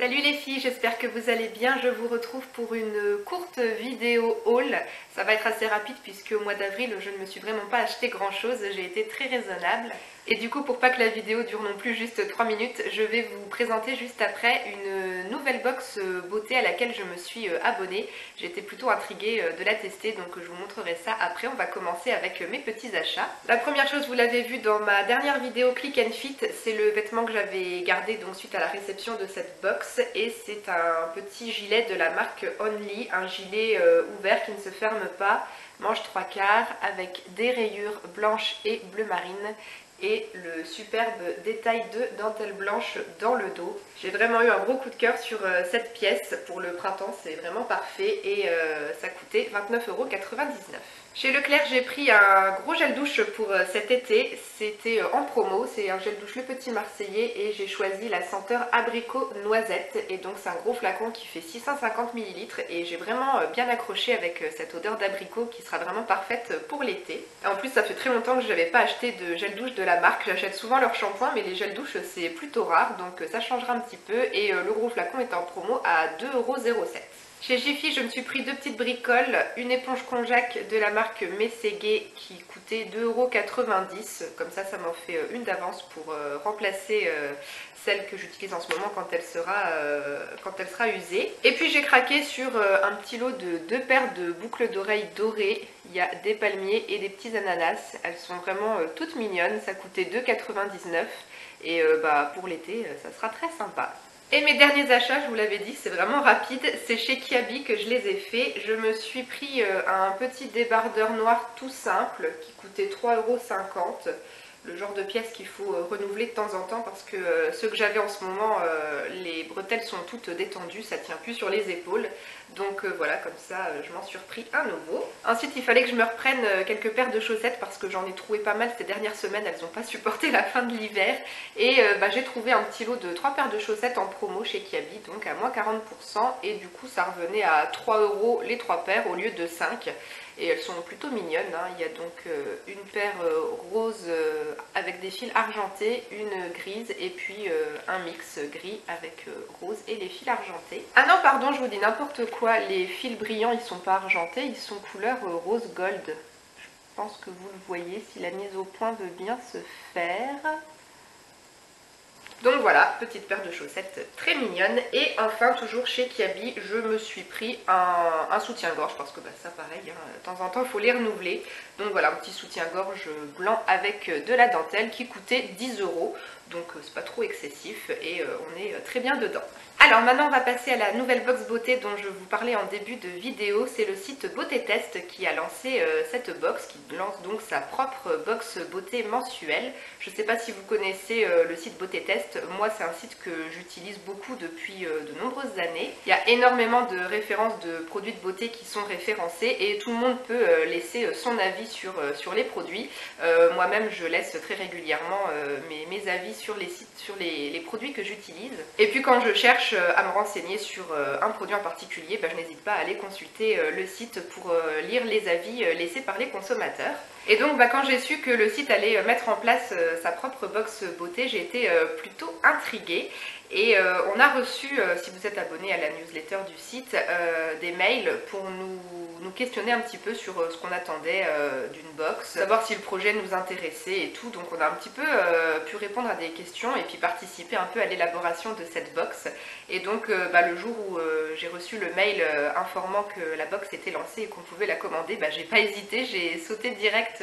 Salut les filles, j'espère que vous allez bien. Je vous retrouve pour une courte vidéo haul. Ça va être assez rapide puisque au mois d'avril je ne me suis vraiment pas acheté grand chose, j'ai été très raisonnable. Et du coup, pour pas que la vidéo dure non plus juste 3 minutes, je vais vous présenter juste après une nouvelle box beauté à laquelle je me suis abonnée. J'étais plutôt intriguée de la tester, donc je vous montrerai ça après. On va commencer avec mes petits achats. La première chose, vous l'avez vu dans ma dernière vidéo Click and Fit, c'est le vêtement que j'avais gardé donc suite à la réception de cette box. Et c'est un petit gilet de la marque Only, un gilet ouvert qui ne se ferme pas, manche 3/4 avec des rayures blanches et bleu marine et le superbe détail de dentelle blanche dans le dos. J'ai vraiment eu un gros coup de cœur sur cette pièce pour le printemps, c'est vraiment parfait et ça coûtait 29,99 €. Chez Leclerc, j'ai pris un gros gel douche pour cet été, c'était en promo, c'est un gel douche Le Petit Marseillais et j'ai choisi la senteur abricot noisette et donc c'est un gros flacon qui fait 650 ml et j'ai vraiment bien accroché avec cette odeur d'abricot qui sera vraiment parfaite pour l'été. En plus, ça fait très longtemps que je n'avais pas acheté de gel douche de la marque, j'achète souvent leur shampoing mais les gels douche c'est plutôt rare donc ça changera un petit peu et le gros flacon est en promo à 2,07 €. Chez Jiffy, je me suis pris deux petites bricoles, une éponge konjac de la marque Mességué qui coûtait 2,90 €, comme ça m'en fait une d'avance pour remplacer celle que j'utilise en ce moment quand elle sera usée. Et puis j'ai craqué sur un petit lot de 2 paires de boucles d'oreilles dorées, il y a des palmiers et des petits ananas, elles sont vraiment toutes mignonnes, ça coûtait 2,99 € et pour l'été ça sera très sympa. Et mes derniers achats, je vous l'avais dit, c'est vraiment rapide, c'est chez Kiabi que je les ai faits. Je me suis pris un petit débardeur noir tout simple qui coûtait 3,50 €. Le genre de pièce qu'il faut renouveler de temps en temps parce que ceux que j'avais en ce moment, les bretelles sont toutes détendues, ça tient plus sur les épaules. Donc voilà, comme ça je m'en suis repris un nouveau. Ensuite il fallait que je me reprenne quelques paires de chaussettes parce que j'en ai trouvé pas mal ces dernières semaines, elles n'ont pas supporté la fin de l'hiver. Et j'ai trouvé un petit lot de 3 paires de chaussettes en promo chez Kiabi, donc à moins 40%. Et du coup ça revenait à 3 € les 3 paires au lieu de 5. Et elles sont plutôt mignonnes, hein. Il y a donc une paire rose avec des fils argentés, une grise et puis un mix gris avec rose et les fils argentés. Ah non pardon, je vous dis n'importe quoi, les fils brillants ils sont pas argentés, ils sont couleur rose gold. Je pense que vous le voyez si la mise au point veut bien se faire. Donc voilà, petite paire de chaussettes très mignonne. Et enfin, toujours chez Kiabi, je me suis pris un soutien-gorge parce que ça pareil, hein, de temps en temps il faut les renouveler. Donc voilà, un petit soutien-gorge blanc avec de la dentelle qui coûtait 10 €. Donc c'est pas trop excessif et on est très bien dedans. Alors maintenant on va passer à la nouvelle box beauté dont je vous parlais en début de vidéo. C'est le site Beauté Test qui a lancé cette box, qui lance donc sa propre box beauté mensuelle. Je ne sais pas si vous connaissez le site Beauté Test, moi c'est un site que j'utilise beaucoup depuis de nombreuses années. Il y a énormément de références de produits de beauté qui sont référencés et tout le monde peut laisser son avis sur les produits. Moi-même je laisse très régulièrement mes avis sur les sites, sur les produits que j'utilise. Et puis quand je cherche à me renseigner sur un produit en particulier, je n'hésite pas à aller consulter le site pour lire les avis laissés par les consommateurs. Et donc quand j'ai su que le site allait mettre en place sa propre box beauté, j'ai été plutôt intriguée. Et on a reçu, si vous êtes abonné à la newsletter du site, des mails pour nous questionner un petit peu sur ce qu'on attendait d'une box, savoir si le projet nous intéressait et tout. Donc on a un petit peu pu répondre à des questions et puis participer un peu à l'élaboration de cette box. Et donc le jour où j'ai reçu le mail informant que la box était lancée et qu'on pouvait la commander, j'ai pas hésité, j'ai sauté direct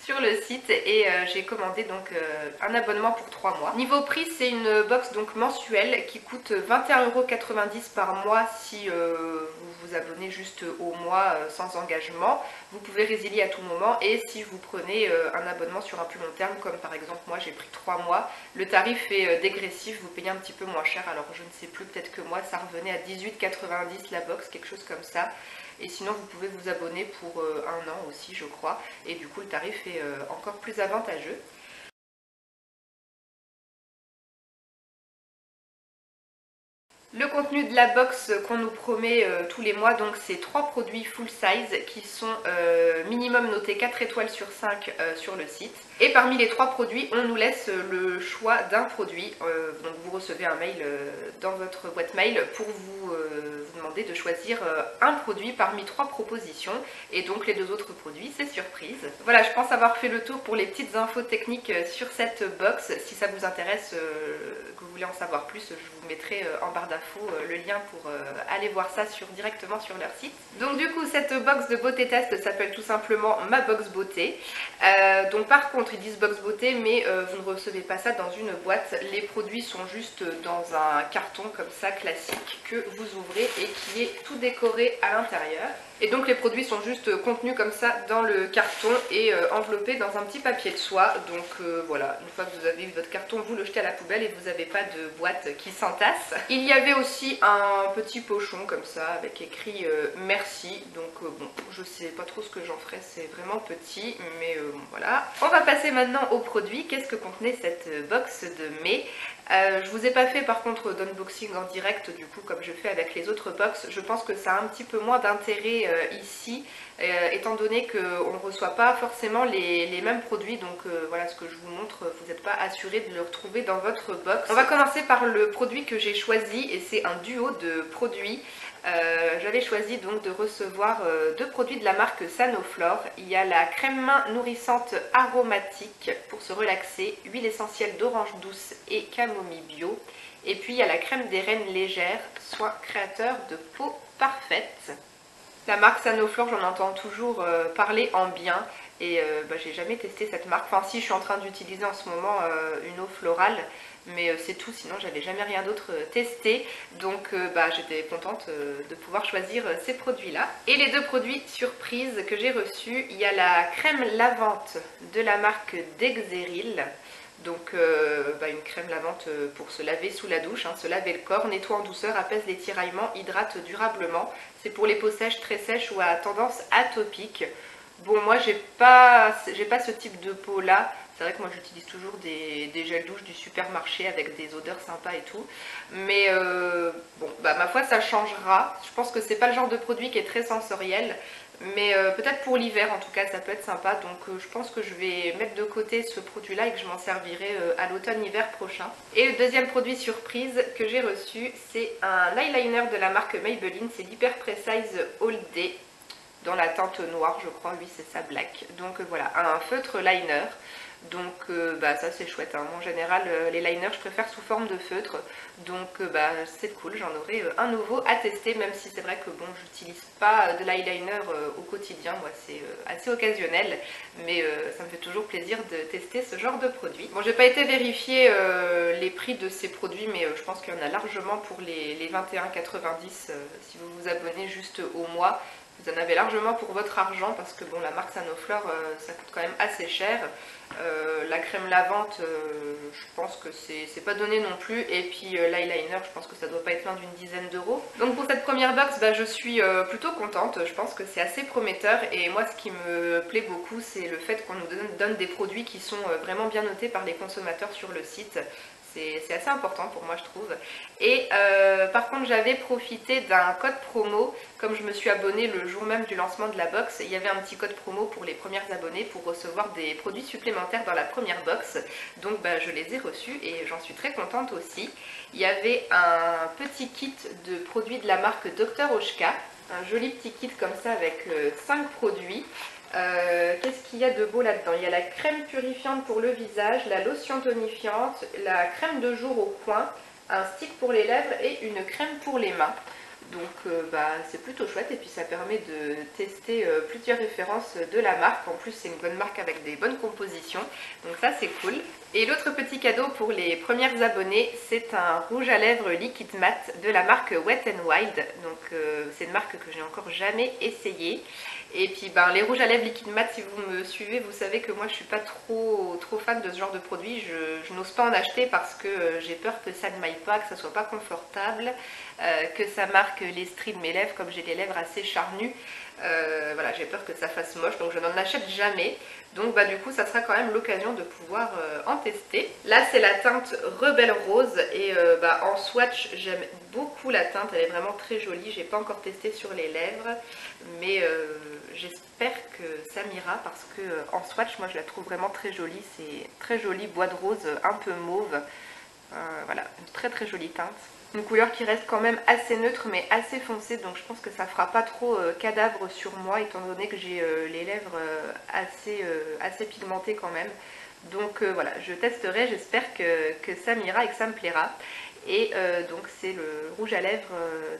sur le site et j'ai commandé donc un abonnement pour 3 mois. Niveau prix, c'est une box donc mensuelle qui coûte 21,90 € par mois si vous vous abonnez juste au mois sans engagement. Vous pouvez résilier à tout moment et si vous prenez un abonnement sur un plus long terme, comme par exemple moi j'ai pris 3 mois, le tarif est dégressif, vous payez un petit peu moins cher. Alors je ne sais plus, peut-être que moi ça revenait à 18,90 € la box, quelque chose comme ça. Et sinon vous pouvez vous abonner pour 1 an aussi je crois, et du coup le tarif est encore plus avantageux. Le contenu de la box qu'on nous promet tous les mois, donc c'est 3 produits full size qui sont minimum notés 4 étoiles sur 5 sur le site. Et parmi les 3 produits, on nous laisse le choix d'un produit. Donc vous recevez un mail dans votre boîte mail pour vous demander de choisir un produit parmi 3 propositions. Et donc les 2 autres produits, c'est surprise. Voilà, je pense avoir fait le tour pour les petites infos techniques sur cette box. Si ça vous intéresse, que vous voulez en savoir plus, je vous mettrai en barre d'infos le lien pour aller voir ça directement sur leur site. Donc du coup, cette box de beauté test s'appelle tout simplement ma box beauté. Donc par contre, ils disent box beauté, mais vous ne recevez pas ça dans une boîte. Les produits sont juste dans un carton comme ça classique que vous ouvrez et qui est tout décoré à l'intérieur. Et donc les produits sont juste contenus comme ça dans le carton et enveloppés dans un petit papier de soie. Donc voilà, une fois que vous avez eu votre carton, vous le jetez à la poubelle et vous n'avez pas de boîte qui s'entasse. Il y avait aussi un petit pochon comme ça avec écrit merci. Donc bon, je sais pas trop ce que j'en ferai, c'est vraiment petit, mais bon voilà. On va passer maintenant aux produits. Qu'est-ce que contenait cette box de mai? Je vous ai pas fait par contre d'unboxing en direct du coup comme je fais avec les autres box. Je pense que ça a un petit peu moins d'intérêt ici étant donné qu'on ne reçoit pas forcément les mêmes produits. Donc voilà ce que je vous montre, vous n'êtes pas assuré de le retrouver dans votre box. On va commencer par le produit que j'ai choisi et c'est un duo de produits. J'avais choisi donc de recevoir 2 produits de la marque Sanoflore. Il y a la crème main nourrissante aromatique pour se relaxer, huile essentielle d'orange douce et camomille bio. Et puis il y a la crème des reines légère, soin créateur de peau parfaite. La marque Sanoflore, j'en entends toujours parler en bien et j'ai jamais testé cette marque. Enfin si, je suis en train d'utiliser en ce moment une eau florale, mais c'est tout, sinon j'avais jamais rien d'autre testé. Donc j'étais contente de pouvoir choisir ces produits là. Et les 2 produits surprises que j'ai reçus, il y a la crème lavante de la marque Dexeril. Donc une crème lavante pour se laver sous la douche, se laver le corps, nettoie en douceur, apaise les tiraillements, hydrate durablement. C'est pour les peaux sèches, très sèches ou à tendance atopique. Bon, moi j'ai pas ce type de peau là. C'est vrai que moi j'utilise toujours des gels douche du supermarché avec des odeurs sympas et tout. Mais ma foi ça changera. Je pense que c'est pas le genre de produit qui est très sensoriel. Mais peut-être pour l'hiver en tout cas ça peut être sympa. Donc je pense que je vais mettre de côté ce produit là et que je m'en servirai à l'automne-hiver prochain. Et le deuxième produit surprise que j'ai reçu, c'est un eyeliner de la marque Maybelline. C'est l'Hyper Precise All Day dans la teinte noire, je crois, oui c'est ça, black. Donc voilà, un feutre liner. Donc ça c'est chouette, En général les liners je préfère sous forme de feutre. Donc c'est cool, j'en aurai un nouveau à tester. Même si c'est vrai que bon, j'utilise pas de l'eyeliner au quotidien. Moi c'est assez occasionnel. Mais ça me fait toujours plaisir de tester ce genre de produit. Bon, j'ai pas été vérifier les prix de ces produits, mais je pense qu'il y en a largement pour les 21,90 si vous vous abonnez juste au mois. Vous en avez largement pour votre argent parce que bon, la marque Sanoflore ça coûte quand même assez cher. La crème lavante je pense que c'est pas donné non plus. Et puis l'eyeliner je pense que ça doit pas être loin d'une dizaine d'euros. Donc pour cette première box je suis plutôt contente. Je pense que c'est assez prometteur. Et moi ce qui me plaît beaucoup c'est le fait qu'on nous donne des produits qui sont vraiment bien notés par les consommateurs sur le site. C'est assez important pour moi je trouve. Et par contre j'avais profité d'un code promo. Comme je me suis abonnée le jour même du lancement de la box, il y avait un petit code promo pour les premières abonnées pour recevoir des produits supplémentaires dans la première box. Donc je les ai reçus et j'en suis très contente aussi. Il y avait un petit kit de produits de la marque Dr Oshka. Un joli petit kit comme ça avec 5 produits. Qu'est-ce qu'il y a de beau là-dedans? Il y a la crème purifiante pour le visage, la lotion tonifiante, la crème de jour au coin, un stick pour les lèvres et une crème pour les mains. Donc c'est plutôt chouette et puis ça permet de tester plusieurs références de la marque. En plus c'est une bonne marque avec des bonnes compositions, donc ça c'est cool. Et l'autre petit cadeau pour les premières abonnées, c'est un rouge à lèvres liquide mat de la marque Wet n Wild. Donc c'est une marque que j'ai encore jamais essayé. Et puis les rouges à lèvres liquide mat, si vous me suivez, vous savez que moi je suis pas trop fan de ce genre de produit. Je n'ose pas en acheter parce que j'ai peur que ça ne m'aille pas, que ça soit pas confortable, que ça marque marque les stries de mes lèvres, comme j'ai les lèvres assez charnues. Voilà, j'ai peur que ça fasse moche, donc je n'en achète jamais. Donc bah du coup ça sera quand même l'occasion de pouvoir en tester. Là c'est la teinte Rebelle Rose et bah, en swatch j'aime beaucoup la teinte, elle est vraiment très jolie. J'ai pas encore testé sur les lèvres, mais j'espère que ça m'ira parce que en swatch moi je la trouve vraiment très jolie. C'est très joli, bois de rose un peu mauve. Voilà, une très très jolie teinte. Une couleur qui reste quand même assez neutre mais assez foncée, donc je pense que ça fera pas trop cadavre sur moi étant donné que j'ai les lèvres assez pigmentées quand même. Donc voilà, je testerai, j'espère que ça m'ira et que ça me plaira. Et donc c'est le rouge à lèvres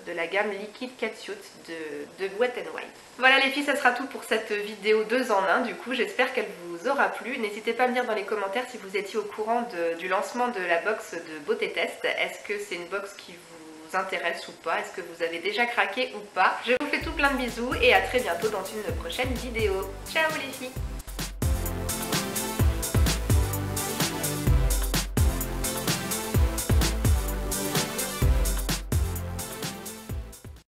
de la gamme Liquid Catsuit de Wet n Wild. Voilà les filles, ça sera tout pour cette vidéo 2 en 1. Du coup j'espère qu'elle vous aura plu. N'hésitez pas à me dire dans les commentaires si vous étiez au courant du lancement de la box de Beauté Test. Est-ce que c'est une box qui vous intéresse ou pas? Est-ce que vous avez déjà craqué ou pas? Je vous fais tout plein de bisous et à très bientôt dans une prochaine vidéo. Ciao les filles!